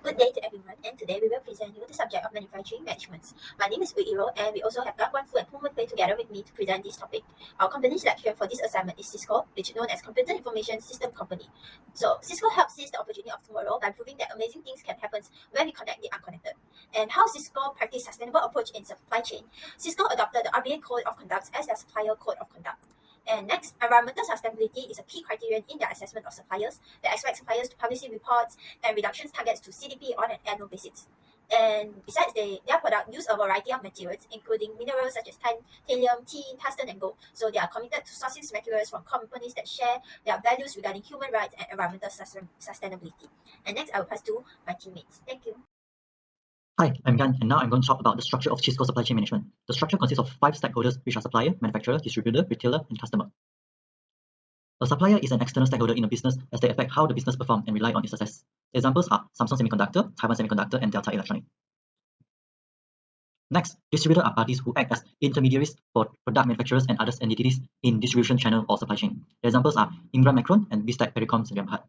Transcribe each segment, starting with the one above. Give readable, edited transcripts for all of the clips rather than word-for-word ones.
Good day to everyone, and today we will present you the subject of manufacturing management. My name is Ooi Yi Rou, and we also have Gan Guan Fu and Poon Wen Hui together with me to present this topic. Our company selection for this assignment is Cisco, which is known as Computer Information System Company. So Cisco helps seize the opportunity of tomorrow by proving that amazing things can happen when we connect the unconnected. And how Cisco practice sustainable approach in supply chain? Cisco adopted the RBA Code of Conduct as their supplier code of conduct. And next, environmental sustainability is a key criterion in their assessment of suppliers. They expect suppliers to publish reports and reductions targets to CDP on an annual basis. And besides, their product use a variety of materials, including minerals such as thallium, tin, tungsten, and gold. So they are committed to sourcing materials from companies that share their values regarding human rights and environmental sustainability. And next, I will pass to my teammates. Thank you. Hi, I'm Gan, and now I'm going to talk about the structure of Cisco supply chain management. The structure consists of 5 stakeholders, which are supplier, manufacturer, distributor, retailer, and customer. A supplier is an external stakeholder in a business as they affect how the business performs and rely on its success. Examples are Samsung Semiconductor, Taiwan Semiconductor, and Delta Electronics. Next, distributors are parties who act as intermediaries for product manufacturers and other entities in distribution channel or supply chain. Examples are Ingram Micron and Vistec Pericom Sembahad.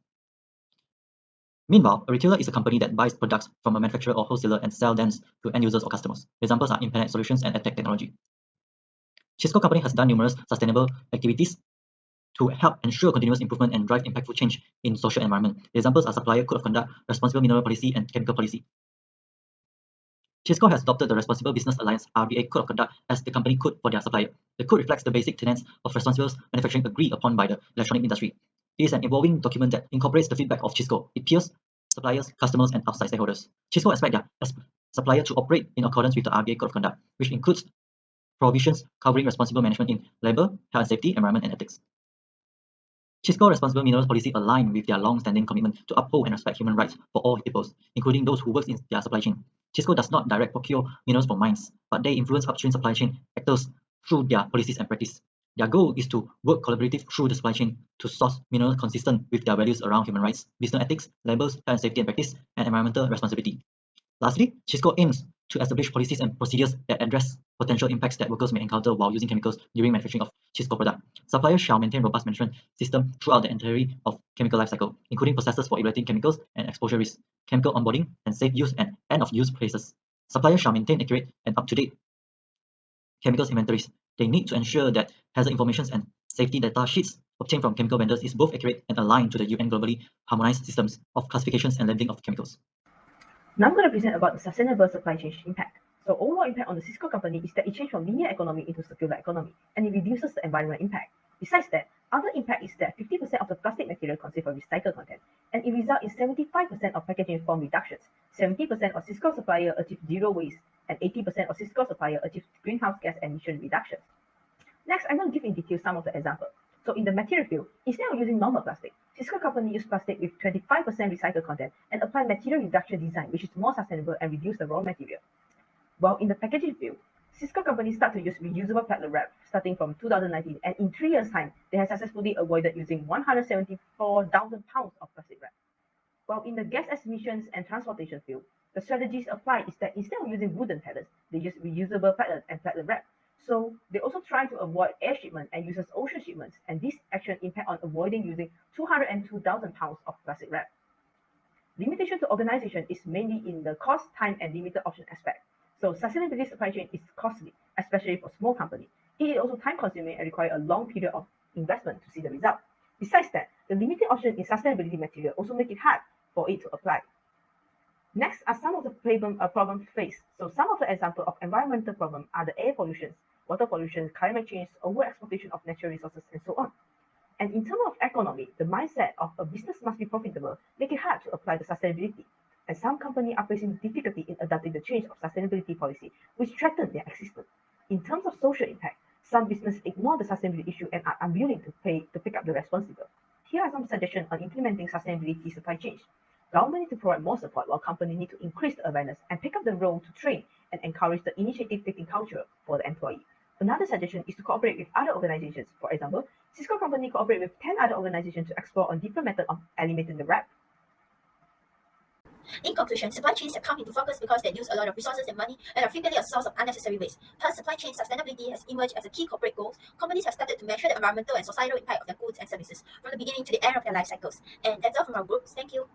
Meanwhile, a retailer is a company that buys products from a manufacturer or wholesaler and sells them to end users or customers. Examples are Internet Solutions and EdTech Technology. Cisco company has done numerous sustainable activities to help ensure continuous improvement and drive impactful change in social environment. Examples are Supplier Code of Conduct, Responsible Mineral Policy, and Chemical Policy. Cisco has adopted the Responsible Business Alliance RBA Code of Conduct as the company code for their supplier. The code reflects the basic tenets of responsible manufacturing agreed upon by the electronic industry. It is an evolving document that incorporates the feedback of Cisco, its peers, suppliers, customers, and outside stakeholders. Cisco expects their supplier to operate in accordance with the RBA Code of Conduct, which includes provisions covering responsible management in labor, health and safety, environment, and ethics. Cisco Responsible Minerals Policy align with their long-standing commitment to uphold and respect human rights for all peoples, including those who work in their supply chain. Cisco does not direct procure minerals from mines, but they influence upstream supply chain actors through their policies and practice. Their goal is to work collaboratively through the supply chain to source minerals consistent with their values around human rights, business ethics, labor, health and safety and practice, and environmental responsibility. Lastly, Cisco aims to establish policies and procedures that address potential impacts that workers may encounter while using chemicals during manufacturing of Cisco product. Suppliers shall maintain robust management system throughout the entirety of chemical life cycle, including processes for evaluating chemicals and exposure risk, chemical onboarding, and safe use and end-of-use places. Suppliers shall maintain accurate and up-to-date chemicals inventories. They need to ensure that hazard information and safety data sheets obtained from chemical vendors is both accurate and aligned to the UN globally harmonized systems of classifications and labeling of chemicals. Now I'm going to present about the sustainable supply chain impact. So overall impact on the Cisco company is that it changed from linear economy into circular economy, and it reduces the environmental impact. Besides that, other impact is that 50% of the plastic material consists of recycled content, and it results in 75% of packaging form reductions. 70% of Cisco supplier achieve zero waste, and 80% of Cisco supplier achieve greenhouse gas emission reductions. Next, I'm going to give in detail some of the examples. So in the material field, instead of using normal plastic, Cisco company use plastic with 25% recycled content and apply material reduction design, which is more sustainable and reduce the raw material. While in the packaging field, Cisco company start to use reusable pallet wrap starting from 2019, and in 3 years' time, they have successfully avoided using 174,000 pounds of plastic wrap. While in the gas emissions and transportation field, the strategies applied is that instead of using wooden pallets, they use reusable pallet and pallet wrap. So they also try to avoid air shipment and uses ocean shipments, and this action impact on avoiding using 202,000 pounds of plastic wrap. Limitation to organization is mainly in the cost, time, and limited option aspect. So sustainability supply chain is costly, especially for small company. It is also time consuming and require a long period of investment to see the result. Besides that, the limited option in sustainability material also make it hard for it to apply. Next are some of the problems faced. So some of the examples of environmental problems are the air pollution, water pollution, climate change, over-exploitation of natural resources, and so on. And in terms of economy, the mindset of a business must be profitable, make it hard to apply the sustainability. And some companies are facing difficulty in adopting the change of sustainability policy, which threaten their existence. In terms of social impact, some businesses ignore the sustainability issue and are unwilling to pick up the responsibility. Here are some suggestions on implementing sustainability supply chain. Government need to provide more support, while companies need to increase the awareness and pick up the role to train and encourage the initiative-taking culture for the employee. Another suggestion is to cooperate with other organizations. For example, Cisco company cooperate with 10 other organizations to explore on different methods of eliminating the wrap. In conclusion, supply chains have come into focus because they use a lot of resources and money and are frequently a source of unnecessary waste. Thus, supply chain sustainability has emerged as a key corporate goal. Companies have started to measure the environmental and societal impact of their goods and services from the beginning to the end of their life cycles. And that's all from our group. Thank you.